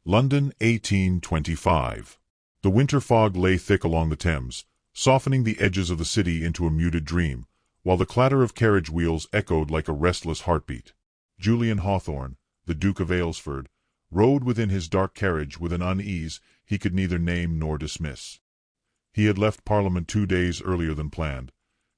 London, 1825. The winter fog lay thick along the Thames, softening the edges of the city into a muted dream, while the clatter of carriage wheels echoed like a restless heartbeat. Julian Hawthorne, the Duke of Aylesford, rode within his dark carriage with an unease he could neither name nor dismiss. He had left Parliament 2 days earlier than planned,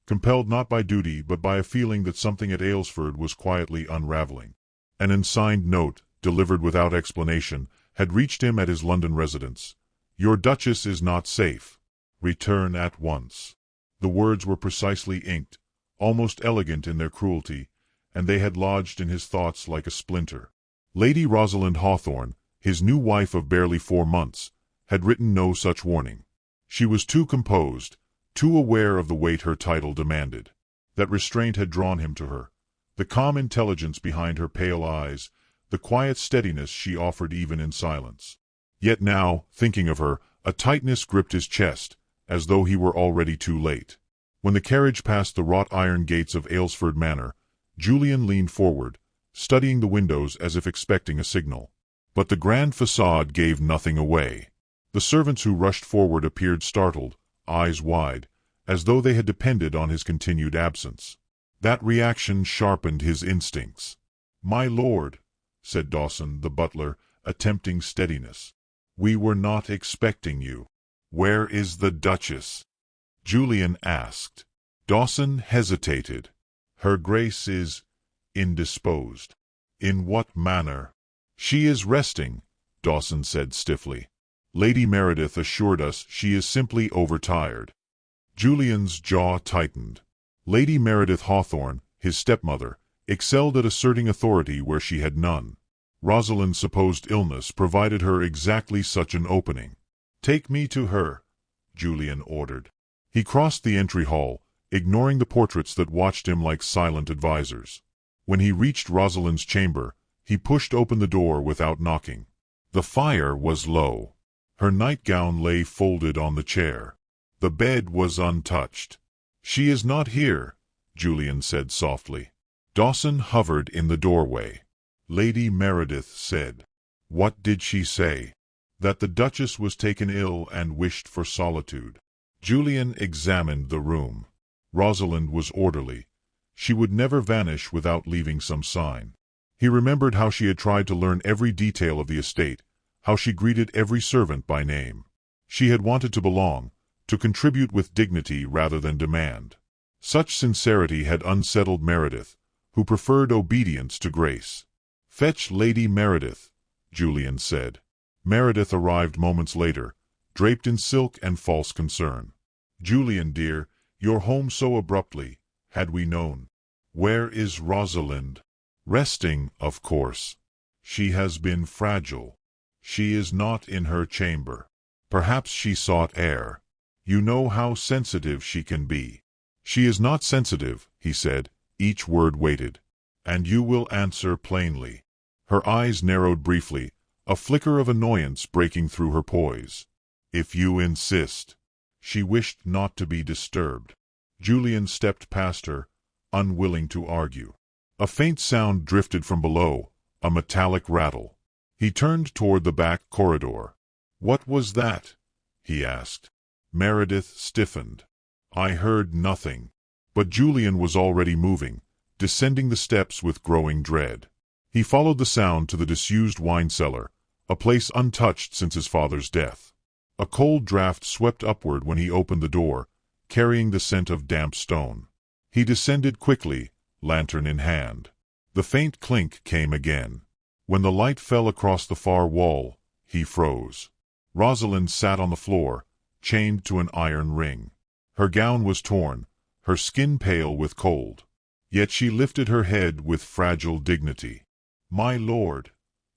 compelled not by duty but by a feeling that something at Aylesford was quietly unraveling. An unsigned note, delivered without explanation, had reached him at his London residence. "Your Duchess is not safe. Return at once." The words were precisely inked, almost elegant in their cruelty, and they had lodged in his thoughts like a splinter. Lady Rosalind Hawthorne, his new wife of barely 4 months, had written no such warning. She was too composed, too aware of the weight her title demanded. That restraint had drawn him to her. The calm intelligence behind her pale eyes, the quiet steadiness she offered even in silence. Yet now, thinking of her, a tightness gripped his chest, as though he were already too late. When the carriage passed the wrought-iron gates of Aylesford Manor, Julian leaned forward, studying the windows as if expecting a signal. But the grand facade gave nothing away. The servants who rushed forward appeared startled, eyes wide, as though they had depended on his continued absence. That reaction sharpened his instincts. "My lord," said Dawson, the butler, attempting steadiness, "we were not expecting you." "Where is the Duchess?" Julian asked. Dawson hesitated. "Her Grace is indisposed." "In what manner?" "She is resting," Dawson said stiffly. "Lady Meredith assured us she is simply overtired." Julian's jaw tightened. Lady Meredith Hawthorne, his stepmother, excelled at asserting authority where she had none. Rosalind's supposed illness provided her exactly such an opening. "Take me to her," Julian ordered. He crossed the entry hall, ignoring the portraits that watched him like silent advisers. When he reached Rosalind's chamber, he pushed open the door without knocking. The fire was low. Her nightgown lay folded on the chair. The bed was untouched. "She is not here," Julian said softly. Dawson hovered in the doorway. Lady Meredith said. "What did she say?" "That the Duchess was taken ill and wished for solitude." Julian examined the room. Rosalind was orderly. She would never vanish without leaving some sign. He remembered how she had tried to learn every detail of the estate, how she greeted every servant by name. She had wanted to belong, to contribute with dignity rather than demand. Such sincerity had unsettled Meredith, who preferred obedience to grace. "Fetch Lady Meredith," Julian said. Meredith arrived moments later, draped in silk and false concern. "Julian, dear, you're home so abruptly. Had we known." "Where is Rosalind?" "Resting, of course. She has been fragile. She is not in her chamber. Perhaps she sought air. You know how sensitive she can be." "She is not sensitive," he said, each word weighted. "And you will answer plainly." Her eyes narrowed briefly, a flicker of annoyance breaking through her poise. "If you insist." She wished not to be disturbed. Julian stepped past her, unwilling to argue. A faint sound drifted from below, a metallic rattle. He turned toward the back corridor. "What was that?" he asked. Meredith stiffened. "I heard nothing." But Julian was already moving, descending the steps with growing dread. He followed the sound to the disused wine cellar, a place untouched since his father's death. A cold draught swept upward when he opened the door, carrying the scent of damp stone. He descended quickly, lantern in hand. The faint clink came again. When the light fell across the far wall, he froze. Rosalind sat on the floor, chained to an iron ring. Her gown was torn, her skin pale with cold. Yet she lifted her head with fragile dignity. "My lord,"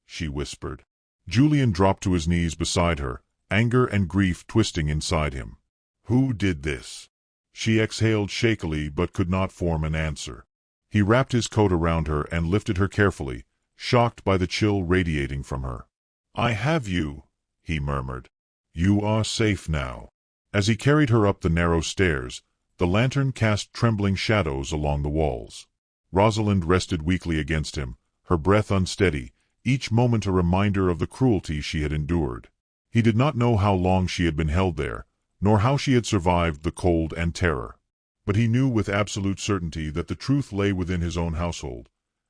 she whispered. Julian dropped to his knees beside her, anger and grief twisting inside him. "Who did this?" She exhaled shakily but could not form an answer. He wrapped his coat around her and lifted her carefully, shocked by the chill radiating from her. "I have you," he murmured. "You are safe now." As he carried her up the narrow stairs, the lantern cast trembling shadows along the walls. Rosalind rested weakly against him, her breath unsteady, each moment a reminder of the cruelty she had endured. He did not know how long she had been held there, nor how she had survived the cold and terror. But he knew with absolute certainty that the truth lay within his own household,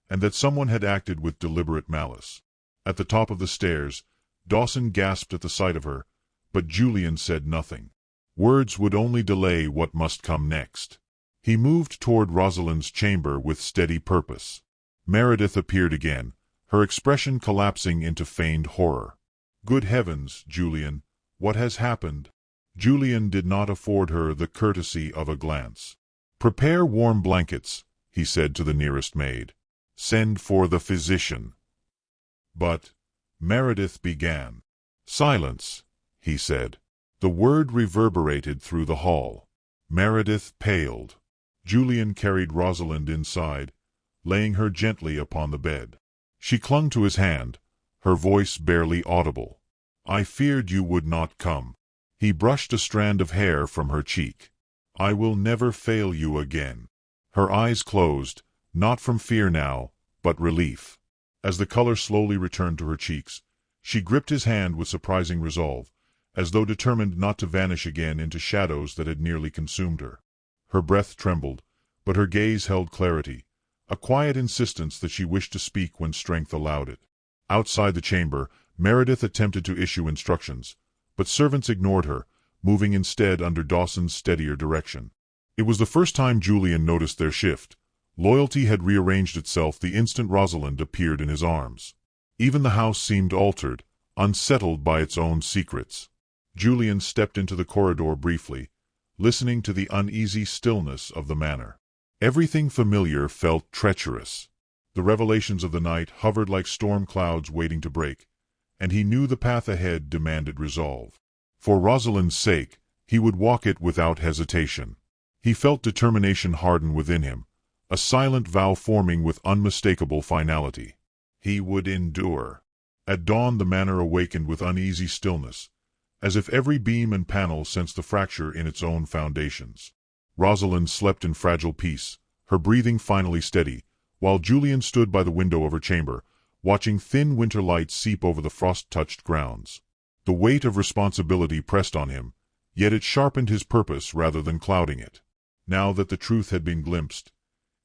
and that someone had acted with deliberate malice. At the top of the stairs, Dawson gasped at the sight of her, but Julian said nothing. Words would only delay what must come next. He moved toward Rosalind's chamber with steady purpose. Meredith appeared again, her expression collapsing into feigned horror. "Good heavens, Julian, what has happened?" Julian did not afford her the courtesy of a glance. "Prepare warm blankets," he said to the nearest maid. "Send for the physician." "But," Meredith began. "Silence," he said. The word reverberated through the hall. Meredith paled. Julian carried Rosalind inside, laying her gently upon the bed. She clung to his hand, her voice barely audible. "I feared you would not come." He brushed a strand of hair from her cheek. "I will never fail you again." Her eyes closed, not from fear now, but relief. As the color slowly returned to her cheeks, she gripped his hand with surprising resolve, as though determined not to vanish again into shadows that had nearly consumed her. Her breath trembled, but her gaze held clarity, a quiet insistence that she wished to speak when strength allowed it. Outside the chamber, Meredith attempted to issue instructions, but servants ignored her, moving instead under Dawson's steadier direction. It was the first time Julian noticed their shift. Loyalty had rearranged itself the instant Rosalind appeared in his arms. Even the house seemed altered, unsettled by its own secrets. Julian stepped into the corridor briefly, listening to the uneasy stillness of the manor. Everything familiar felt treacherous. The revelations of the night hovered like storm clouds waiting to break, and he knew the path ahead demanded resolve. For Rosalind's sake, he would walk it without hesitation. He felt determination harden within him, a silent vow forming with unmistakable finality. He would endure. At dawn the manor awakened with uneasy stillness, as if every beam and panel sensed the fracture in its own foundations. Rosalind slept in fragile peace, her breathing finally steady, while Julian stood by the window of her chamber, watching thin winter light seep over the frost-touched grounds. The weight of responsibility pressed on him, yet it sharpened his purpose rather than clouding it. Now that the truth had been glimpsed,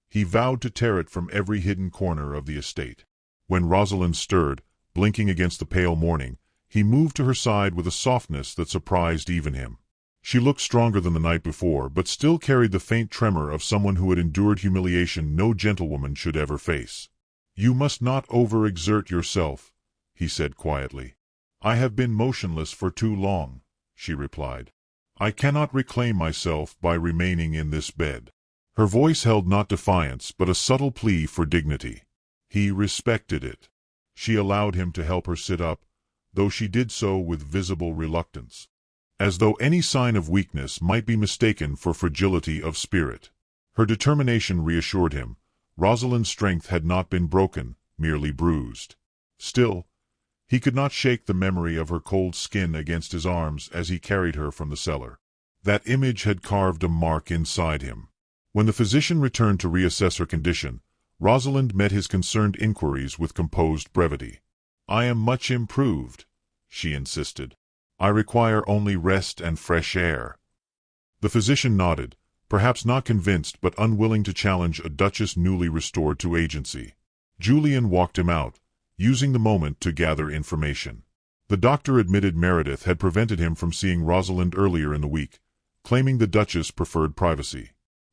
he vowed to tear it from every hidden corner of the estate. When Rosalind stirred, blinking against the pale morning, he moved to her side with a softness that surprised even him. She looked stronger than the night before, but still carried the faint tremor of someone who had endured humiliation no gentlewoman should ever face. "You must not overexert yourself," he said quietly. "I have been motionless for too long," she replied. "I cannot reclaim myself by remaining in this bed." Her voice held not defiance, but a subtle plea for dignity. He respected it. She allowed him to help her sit up, though she did so with visible reluctance, as though any sign of weakness might be mistaken for fragility of spirit. Her determination reassured him. Rosalind's strength had not been broken, merely bruised. Still, he could not shake the memory of her cold skin against his arms as he carried her from the cellar. That image had carved a mark inside him. When the physician returned to reassess her condition, Rosalind met his concerned inquiries with composed brevity. "I am much improved," she insisted. "I require only rest and fresh air." The physician nodded, perhaps not convinced but unwilling to challenge a Duchess newly restored to agency. Julian walked him out, using the moment to gather information. The doctor admitted Meredith had prevented him from seeing Rosalind earlier in the week, claiming the Duchess preferred privacy.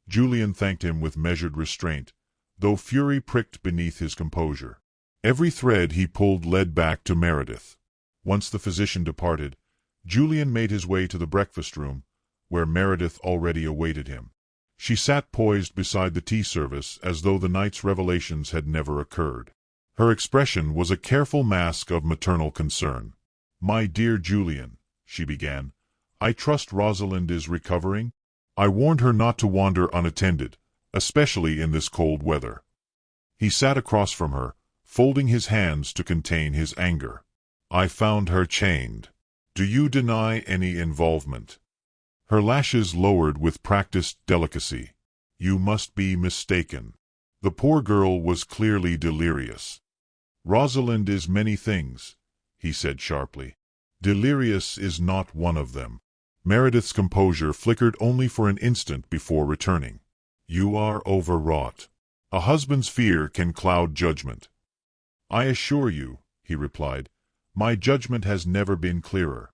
Julian thanked him with measured restraint, though fury pricked beneath his composure. Every thread he pulled led back to Meredith. Once the physician departed, Julian made his way to the breakfast room, where Meredith already awaited him. She sat poised beside the tea service as though the night's revelations had never occurred. Her expression was a careful mask of maternal concern. "My dear Julian," she began, "I trust Rosalind is recovering. I warned her not to wander unattended, especially in this cold weather." He sat across from her, folding his hands to contain his anger. "I found her chained. Do you deny any involvement?" Her lashes lowered with practiced delicacy. "You must be mistaken." The poor girl was clearly delirious. Rosalind is many things, he said sharply. Delirious is not one of them. Meredith's composure flickered only for an instant before returning. You are overwrought. A husband's fear can cloud judgment. I assure you, he replied, my judgment has never been clearer.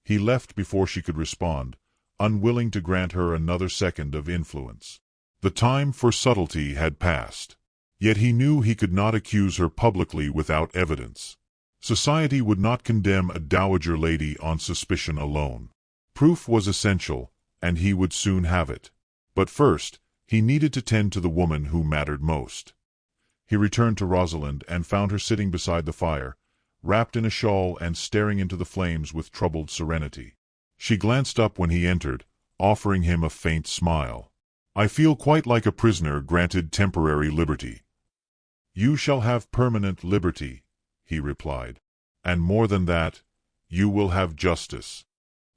He left before she could respond, unwilling to grant her another second of influence. The time for subtlety had passed. Yet he knew he could not accuse her publicly without evidence. Society would not condemn a dowager lady on suspicion alone. Proof was essential, and he would soon have it. But first, he needed to tend to the woman who mattered most. He returned to Rosalind and found her sitting beside the fire, wrapped in a shawl and staring into the flames with troubled serenity. She glanced up when he entered, offering him a faint smile. I feel quite like a prisoner granted temporary liberty. You shall have permanent liberty, he replied. And more than that, you will have justice.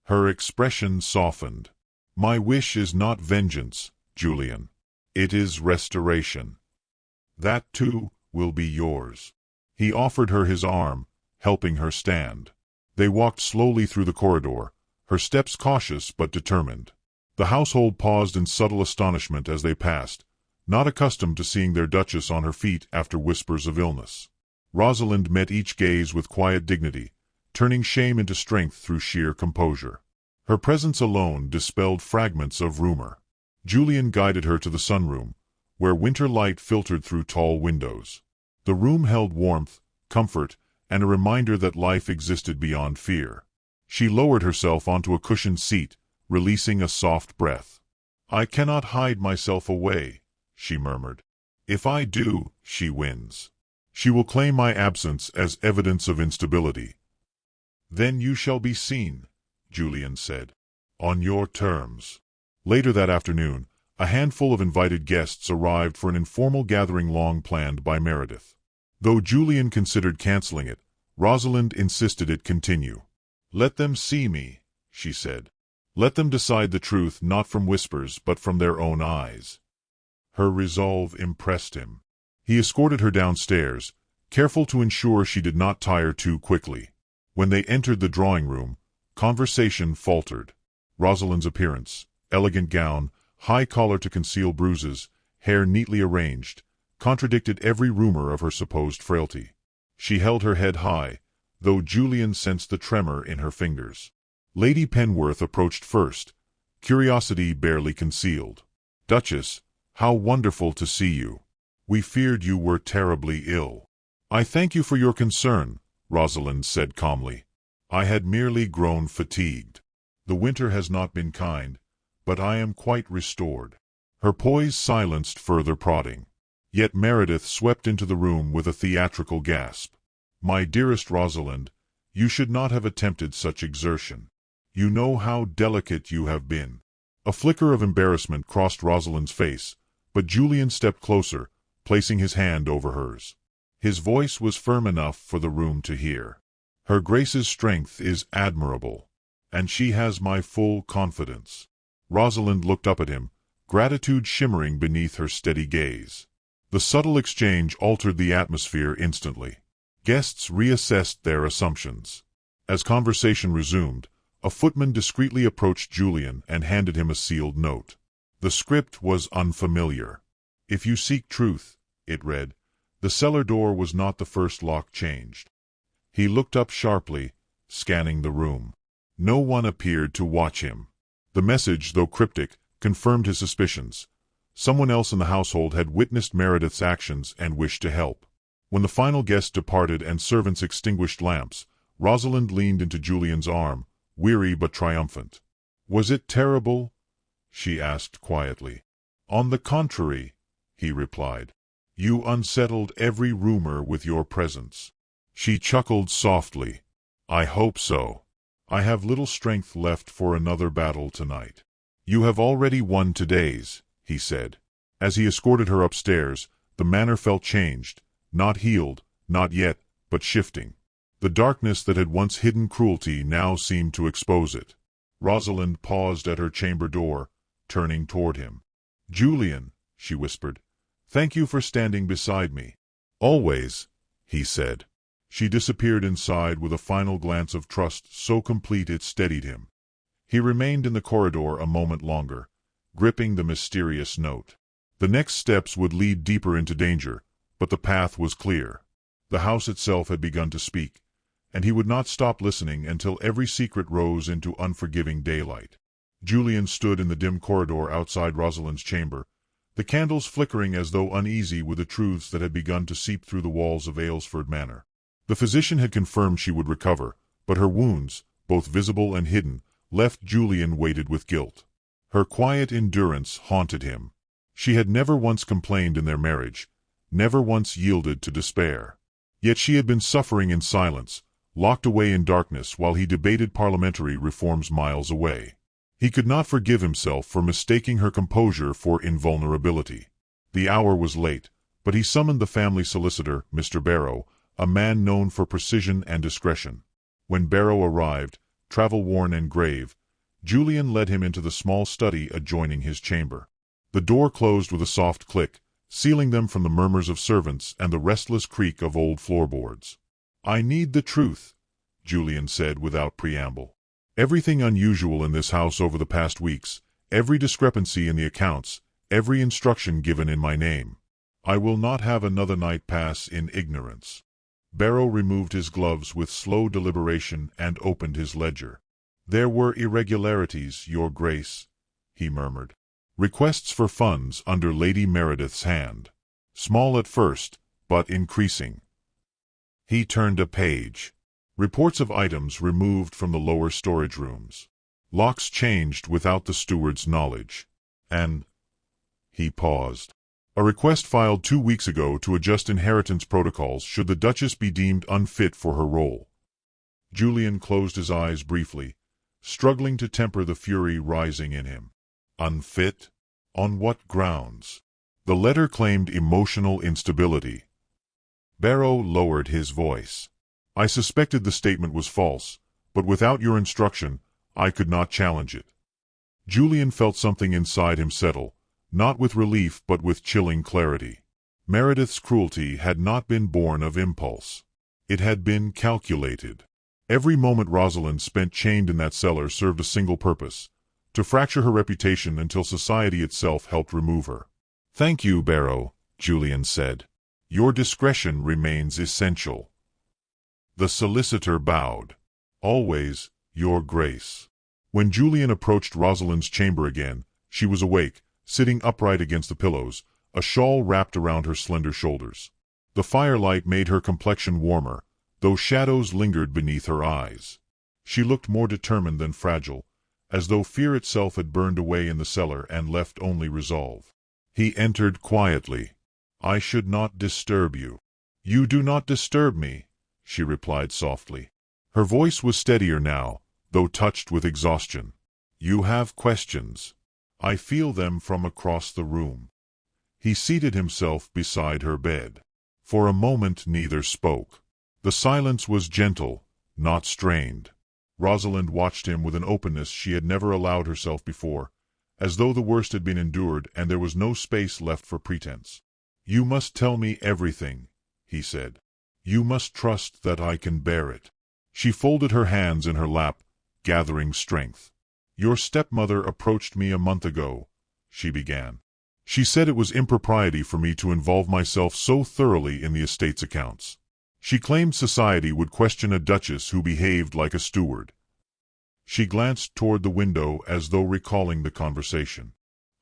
Her expression softened. My wish is not vengeance, Julian. It is restoration. That, too, will be yours. He offered her his arm, helping her stand. They walked slowly through the corridor, her steps cautious but determined. The household paused in subtle astonishment as they passed, not accustomed to seeing their Duchess on her feet after whispers of illness. Rosalind met each gaze with quiet dignity, turning shame into strength through sheer composure. Her presence alone dispelled fragments of rumor. Julian guided her to the sunroom, where winter light filtered through tall windows. The room held warmth, comfort, and a reminder that life existed beyond fear. She lowered herself onto a cushioned seat, releasing a soft breath. I cannot hide myself away, she murmured. If I do, she wins. She will claim my absence as evidence of instability. Then you shall be seen, Julian said. On your terms. Later that afternoon, a handful of invited guests arrived for an informal gathering long planned by Meredith. Though Julian considered canceling it, Rosalind insisted it continue. Let them see me, she said. Let them decide the truth not from whispers but from their own eyes. Her resolve impressed him. He escorted her downstairs, careful to ensure she did not tire too quickly. When they entered the drawing room, conversation faltered. Rosalind's appearance, elegant gown, high collar to conceal bruises, hair neatly arranged, contradicted every rumor of her supposed frailty. She held her head high, though Julian sensed the tremor in her fingers. Lady Penworth approached first, curiosity barely concealed. Duchess, how wonderful to see you. We feared you were terribly ill. I thank you for your concern, Rosalind said calmly. I had merely grown fatigued. The winter has not been kind, but I am quite restored. Her poise silenced further prodding. Yet Meredith swept into the room with a theatrical gasp. My dearest Rosalind, you should not have attempted such exertion. You know how delicate you have been. A flicker of embarrassment crossed Rosalind's face, but Julian stepped closer, placing his hand over hers. His voice was firm enough for the room to hear. Her Grace's strength is admirable, and she has my full confidence. Rosalind looked up at him, gratitude shimmering beneath her steady gaze. The subtle exchange altered the atmosphere instantly. Guests reassessed their assumptions. As conversation resumed, a footman discreetly approached Julian and handed him a sealed note. The script was unfamiliar. If you seek truth, it read, the cellar door was not the first lock changed. He looked up sharply, scanning the room. No one appeared to watch him. The message, though cryptic, confirmed his suspicions. Someone else in the household had witnessed Meredith's actions and wished to help. When the final guest departed and servants extinguished lamps, Rosalind leaned into Julian's arm, weary but triumphant. Was it terrible? She asked quietly. On the contrary, he replied. You unsettled every rumor with your presence. She chuckled softly. I hope so. I have little strength left for another battle tonight. You have already won today's, he said. As he escorted her upstairs, the manor felt changed, not healed, not yet, but shifting. The darkness that had once hidden cruelty now seemed to expose it. Rosalind paused at her chamber door, turning toward him. Julian, she whispered, thank you for standing beside me. Always, he said. She disappeared inside with a final glance of trust so complete it steadied him. He remained in the corridor a moment longer, gripping the mysterious note. The next steps would lead deeper into danger, but the path was clear. The house itself had begun to speak, and he would not stop listening until every secret rose into unforgiving daylight. Julian stood in the dim corridor outside Rosalind's chamber, the candles flickering as though uneasy with the truths that had begun to seep through the walls of Aylesford Manor. The physician had confirmed she would recover, but her wounds, both visible and hidden, left Julian weighted with guilt. Her quiet endurance haunted him. She had never once complained in their marriage, never once yielded to despair. Yet she had been suffering in silence, locked away in darkness while he debated parliamentary reforms miles away. He could not forgive himself for mistaking her composure for invulnerability. The hour was late, but he summoned the family solicitor, Mr. Barrow, a man known for precision and discretion. When Barrow arrived, travel-worn and grave, Julian led him into the small study adjoining his chamber. The door closed with a soft click, sealing them from the murmurs of servants and the restless creak of old floorboards. "I need the truth," Julian said without preamble. "Everything unusual in this house over the past weeks, every discrepancy in the accounts, every instruction given in my name. I will not have another night pass in ignorance." Barrow removed his gloves with slow deliberation and opened his ledger. "There were irregularities, Your Grace," he murmured. "Requests for funds under Lady Meredith's hand. Small at first, but increasing." He turned a page. Reports of items removed from the lower storage rooms. Locks changed without the steward's knowledge. And... He paused. "A request filed 2 weeks ago to adjust inheritance protocols should the Duchess be deemed unfit for her role." Julian closed his eyes briefly, struggling to temper the fury rising in him. Unfit? On what grounds? The letter claimed emotional instability. Barrow lowered his voice. "I suspected the statement was false, but without your instruction, I could not challenge it." Julian felt something inside him settle, not with relief but with chilling clarity. Meredith's cruelty had not been born of impulse. It had been calculated. Every moment Rosalind spent chained in that cellar served a single purpose: to fracture her reputation until society itself helped remove her. "Thank you, Barrow," Julian said. "Your discretion remains essential." The solicitor bowed. "Always, Your Grace." When Julian approached Rosalind's chamber again, she was awake, sitting upright against the pillows, a shawl wrapped around her slender shoulders. The firelight made her complexion warmer, though shadows lingered beneath her eyes. She looked more determined than fragile, as though fear itself had burned away in the cellar and left only resolve. He entered quietly. "I should not disturb you." "You do not disturb me," she replied softly. Her voice was steadier now, though touched with exhaustion. "You have questions. I feel them from across the room." He seated himself beside her bed. For a moment neither spoke. The silence was gentle, not strained. Rosalind watched him with an openness she had never allowed herself before, as though the worst had been endured and there was no space left for pretense. "You must tell me everything," he said. "You must trust that I can bear it." She folded her hands in her lap, gathering strength. "Your stepmother approached me a month ago," she began. "She said it was impropriety for me to involve myself so thoroughly in the estate's accounts. She claimed society would question a duchess who behaved like a steward." She glanced toward the window as though recalling the conversation.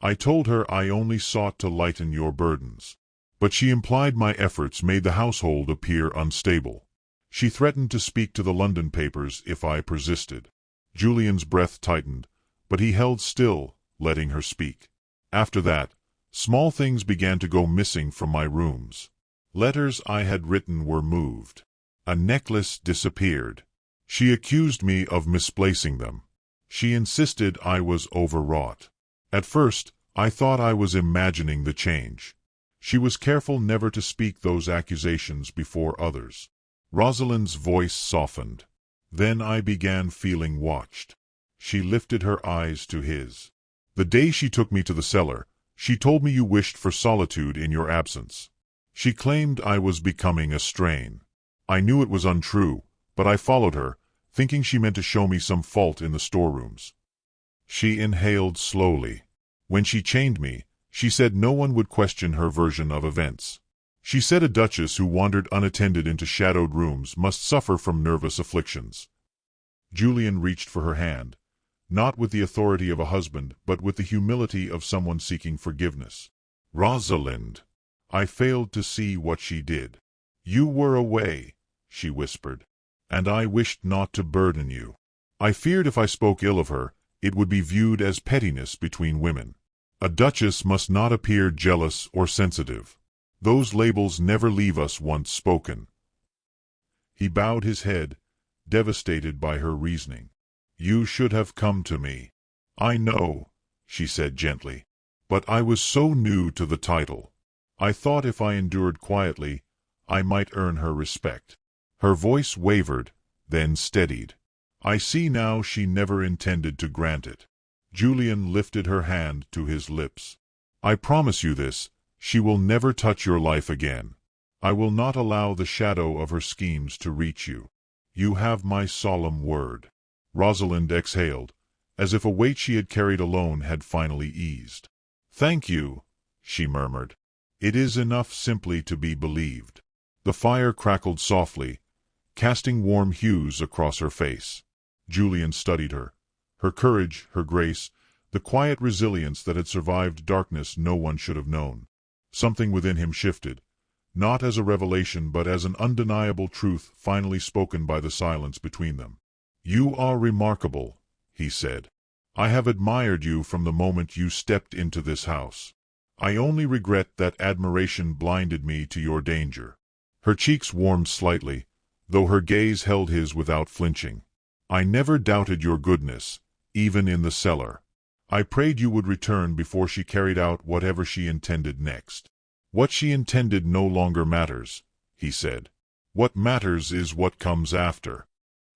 "I told her I only sought to lighten your burdens. But she implied my efforts made the household appear unstable. She threatened to speak to the London papers if I persisted." Julian's breath tightened, but he held still, letting her speak. "After that, small things began to go missing from my rooms. Letters I had written were moved. A necklace disappeared. She accused me of misplacing them. She insisted I was overwrought. At first, I thought I was imagining the change. She was careful never to speak those accusations before others." Rosalind's voice softened. "Then I began feeling watched." She lifted her eyes to his. "The day she took me to the cellar, she told me you wished for solitude in your absence. She claimed I was becoming a strain. I knew it was untrue, but I followed her, thinking she meant to show me some fault in the storerooms. She inhaled slowly. When she chained me, she said no one would question her version of events. She said a duchess who wandered unattended into shadowed rooms must suffer from nervous afflictions. Julian reached for her hand, not with the authority of a husband, but with the humility of someone seeking forgiveness. "Rosalind, I failed to see what she did. You were away," she whispered, "and I wished not to burden you. I feared if I spoke ill of her, it would be viewed as pettiness between women. A duchess must not appear jealous or sensitive. Those labels never leave us once spoken." He bowed his head, devastated by her reasoning. "You should have come to me." "I know," she said gently, "but I was so new to the title. I thought if I endured quietly, I might earn her respect." Her voice wavered, then steadied. "I see now she never intended to grant it." Julian lifted her hand to his lips. "I promise you this, she will never touch your life again. I will not allow the shadow of her schemes to reach you. You have my solemn word." Rosalind exhaled, as if a weight she had carried alone had finally eased. "Thank you," she murmured. "It is enough simply to be believed." The fire crackled softly, casting warm hues across her face. Julian studied her. Her courage, her grace, the quiet resilience that had survived darkness no one should have known. Something within him shifted, not as a revelation but as an undeniable truth finally spoken by the silence between them. "You are remarkable," he said. "I have admired you from the moment you stepped into this house. I only regret that admiration blinded me to your danger." Her cheeks warmed slightly, though her gaze held his without flinching. "I never doubted your goodness, even in the cellar. I prayed you would return before she carried out whatever she intended next." "What she intended no longer matters," he said. "What matters is what comes after."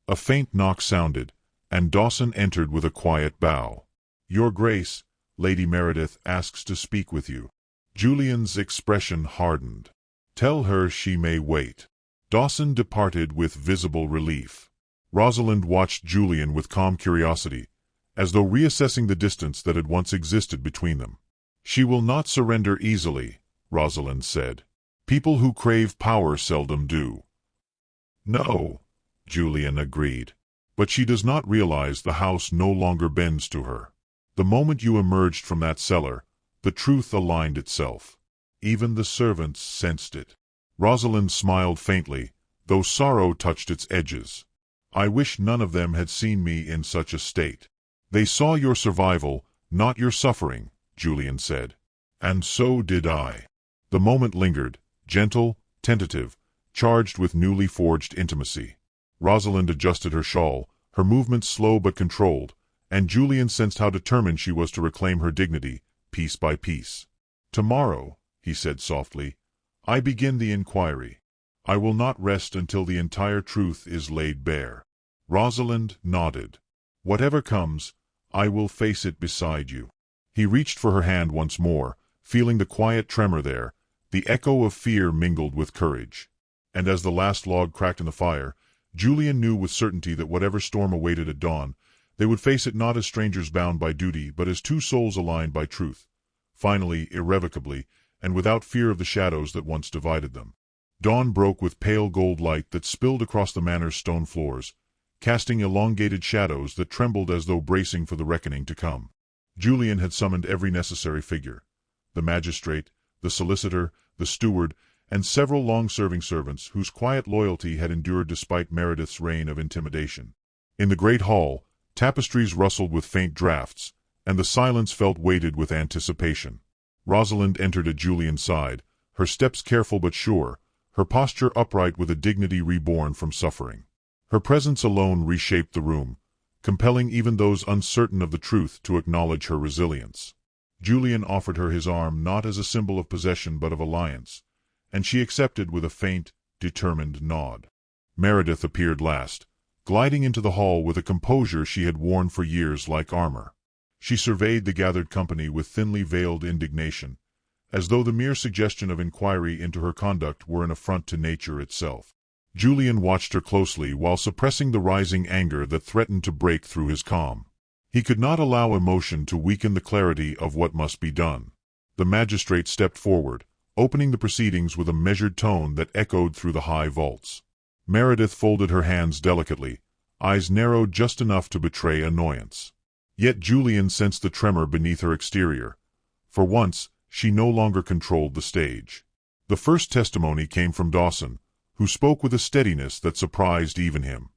A faint knock sounded, and Dawson entered with a quiet bow. "Your Grace, Lady Meredith asks to speak with you." Julian's expression hardened. "Tell her she may wait." Dawson departed with visible relief. Rosalind watched Julian with calm curiosity, as though reassessing the distance that had once existed between them. "She will not surrender easily," Rosalind said. "People who crave power seldom do." "No," Julian agreed. "But she does not realize the house no longer bends to her. The moment you emerged from that cellar, the truth aligned itself. Even the servants sensed it." Rosalind smiled faintly, though sorrow touched its edges. "I wish none of them had seen me in such a state." "They saw your survival, not your suffering," Julian said. "And so did I." The moment lingered, gentle, tentative, charged with newly forged intimacy. Rosalind adjusted her shawl, her movements slow but controlled, and Julian sensed how determined she was to reclaim her dignity, piece by piece. "Tomorrow," he said softly, "I begin the inquiry. I will not rest until the entire truth is laid bare." Rosalind nodded. "Whatever comes, I will face it beside you." He reached for her hand once more, feeling the quiet tremor there, the echo of fear mingled with courage. And as the last log cracked in the fire, Julian knew with certainty that whatever storm awaited at dawn, they would face it not as strangers bound by duty, but as two souls aligned by truth, finally, irrevocably, and without fear of the shadows that once divided them. Dawn broke with pale gold light that spilled across the manor's stone floors, casting elongated shadows that trembled as though bracing for the reckoning to come. Julian had summoned every necessary figure: the magistrate, the solicitor, the steward, and several long-serving servants whose quiet loyalty had endured despite Meredith's reign of intimidation. In the great hall, tapestries rustled with faint draughts, and the silence felt weighted with anticipation. Rosalind entered at Julian's side, her steps careful but sure, her posture upright with a dignity reborn from suffering. Her presence alone reshaped the room, compelling even those uncertain of the truth to acknowledge her resilience. Julian offered her his arm not as a symbol of possession but of alliance, and she accepted with a faint, determined nod. Meredith appeared last, gliding into the hall with a composure she had worn for years like armor. She surveyed the gathered company with thinly veiled indignation, as though the mere suggestion of inquiry into her conduct were an affront to nature itself. Julian watched her closely while suppressing the rising anger that threatened to break through his calm. He could not allow emotion to weaken the clarity of what must be done. The magistrate stepped forward, opening the proceedings with a measured tone that echoed through the high vaults. Meredith folded her hands delicately, eyes narrowed just enough to betray annoyance. Yet Julian sensed the tremor beneath her exterior. For once, she no longer controlled the stage. The first testimony came from Dawson, who spoke with a steadiness that surprised even him.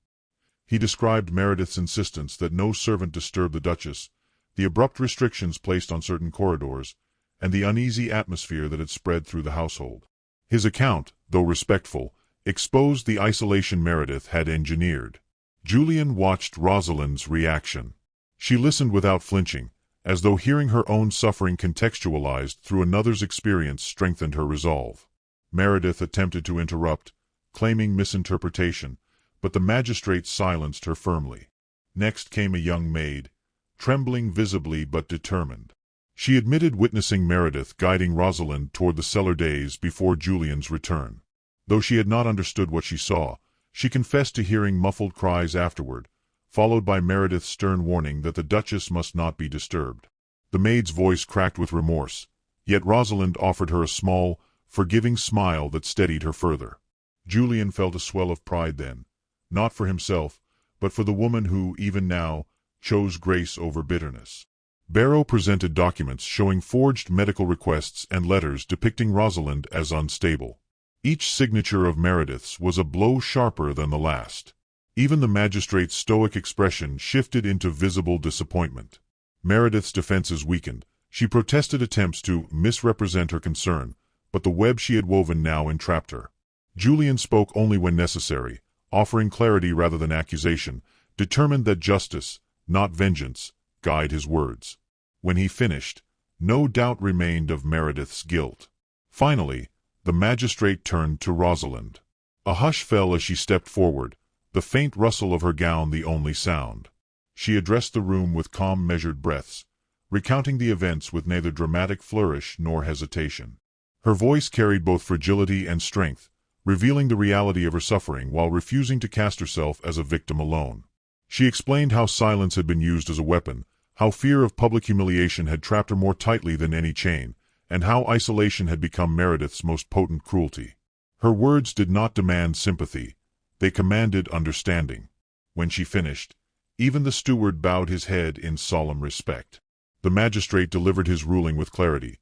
He described Meredith's insistence that no servant disturb the Duchess, the abrupt restrictions placed on certain corridors, and the uneasy atmosphere that had spread through the household. His account, though respectful, exposed the isolation Meredith had engineered. Julian watched Rosalind's reaction. She listened without flinching, as though hearing her own suffering contextualized through another's experience strengthened her resolve. Meredith attempted to interrupt, claiming misinterpretation, but the magistrate silenced her firmly. Next came a young maid, trembling visibly but determined. She admitted witnessing Meredith guiding Rosalind toward the cellar days before Julian's return. Though she had not understood what she saw, she confessed to hearing muffled cries afterward, followed by Meredith's stern warning that the Duchess must not be disturbed. The maid's voice cracked with remorse, yet Rosalind offered her a small, forgiving smile that steadied her further. Julian felt a swell of pride then, not for himself, but for the woman who, even now, chose grace over bitterness. Barrow presented documents showing forged medical requests and letters depicting Rosalind as unstable. Each signature of Meredith's was a blow sharper than the last. Even the magistrate's stoic expression shifted into visible disappointment. Meredith's defenses weakened. She protested attempts to misrepresent her concern, but the web she had woven now entrapped her. Julian spoke only when necessary, offering clarity rather than accusation, determined that justice, not vengeance, guide his words. When he finished, no doubt remained of Meredith's guilt. Finally, the magistrate turned to Rosalind. A hush fell as she stepped forward, the faint rustle of her gown the only sound. She addressed the room with calm, measured breaths, recounting the events with neither dramatic flourish nor hesitation. Her voice carried both fragility and strength, revealing the reality of her suffering while refusing to cast herself as a victim alone. She explained how silence had been used as a weapon, how fear of public humiliation had trapped her more tightly than any chain, and how isolation had become Meredith's most potent cruelty. Her words did not demand sympathy, they commanded understanding. When she finished, even the steward bowed his head in solemn respect. The magistrate delivered his ruling with clarity.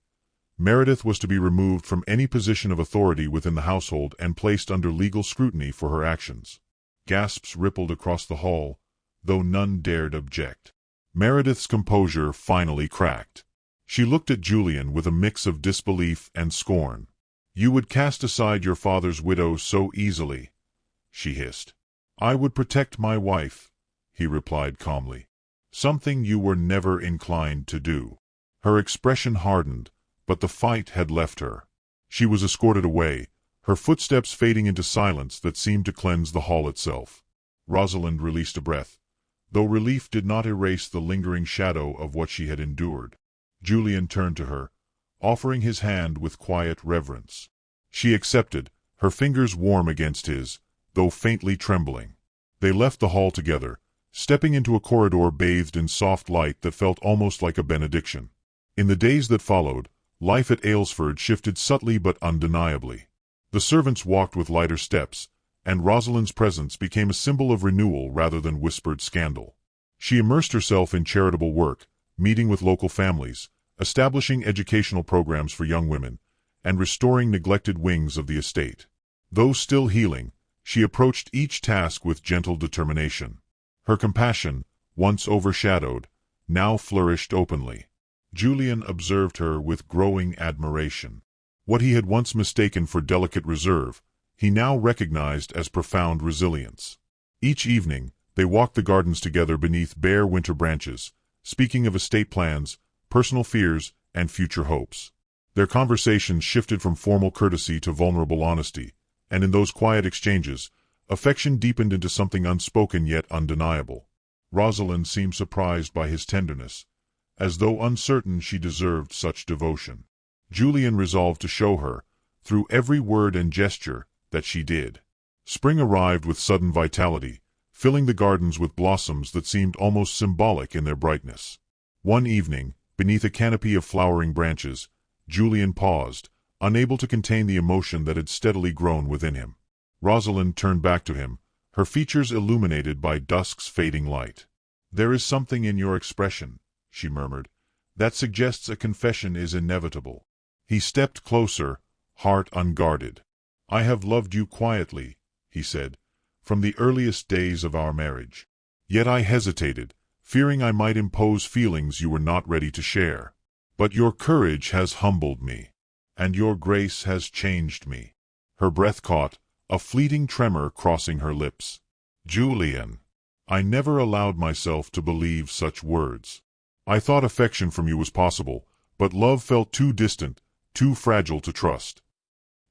Meredith was to be removed from any position of authority within the household and placed under legal scrutiny for her actions. Gasps rippled across the hall, though none dared object. Meredith's composure finally cracked. She looked at Julian with a mix of disbelief and scorn. "You would cast aside your father's widow so easily," she hissed. "I would protect my wife," he replied calmly. "Something you were never inclined to do." Her expression hardened, but the fight had left her. She was escorted away, her footsteps fading into silence that seemed to cleanse the hall itself. Rosalind released a breath, though relief did not erase the lingering shadow of what she had endured. Julian turned to her, offering his hand with quiet reverence. She accepted, her fingers warm against his, though faintly trembling. They left the hall together, stepping into a corridor bathed in soft light that felt almost like a benediction. In the days that followed, life at Aylesford shifted subtly but undeniably. The servants walked with lighter steps, and Rosalind's presence became a symbol of renewal rather than whispered scandal. She immersed herself in charitable work, meeting with local families, establishing educational programs for young women, and restoring neglected wings of the estate. Though still healing, she approached each task with gentle determination. Her compassion, once overshadowed, now flourished openly. Julian observed her with growing admiration. What he had once mistaken for delicate reserve, he now recognized as profound resilience. Each evening, they walked the gardens together beneath bare winter branches, speaking of estate plans, personal fears, and future hopes. Their conversations shifted from formal courtesy to vulnerable honesty, and in those quiet exchanges, affection deepened into something unspoken yet undeniable. Rosalind seemed surprised by his tenderness, as though uncertain she deserved such devotion. Julian resolved to show her, through every word and gesture, that she did. Spring arrived with sudden vitality, filling the gardens with blossoms that seemed almost symbolic in their brightness. One evening, beneath a canopy of flowering branches, Julian paused, unable to contain the emotion that had steadily grown within him. Rosalind turned back to him, her features illuminated by dusk's fading light. "There is something in your expression," she murmured, "that suggests a confession is inevitable." He stepped closer, heart unguarded. "I have loved you quietly," he said, "from the earliest days of our marriage. Yet I hesitated, fearing I might impose feelings you were not ready to share. But your courage has humbled me, and your grace has changed me." Her breath caught, a fleeting tremor crossing her lips. "Julian, I never allowed myself to believe such words. I thought affection from you was possible, but love felt too distant, too fragile to trust."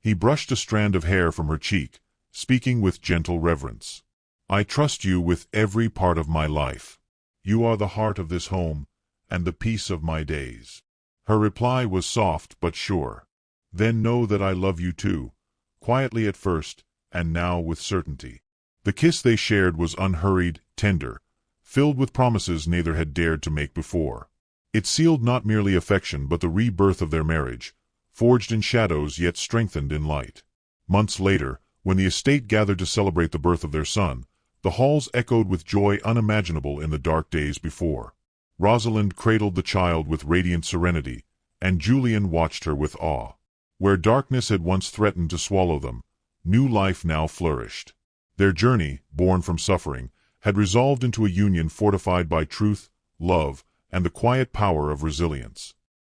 He brushed a strand of hair from her cheek, speaking with gentle reverence. "I trust you with every part of my life. You are the heart of this home, and the peace of my days." Her reply was soft but sure. "Then know that I love you too, quietly at first, and now with certainty." The kiss they shared was unhurried, tender, filled with promises neither had dared to make before. It sealed not merely affection but the rebirth of their marriage, forged in shadows yet strengthened in light. Months later, when the estate gathered to celebrate the birth of their son, the halls echoed with joy unimaginable in the dark days before. Rosalind cradled the child with radiant serenity, and Julian watched her with awe. Where darkness had once threatened to swallow them, new life now flourished. Their journey, born from suffering, had resolved into a union fortified by truth, love, and the quiet power of resilience.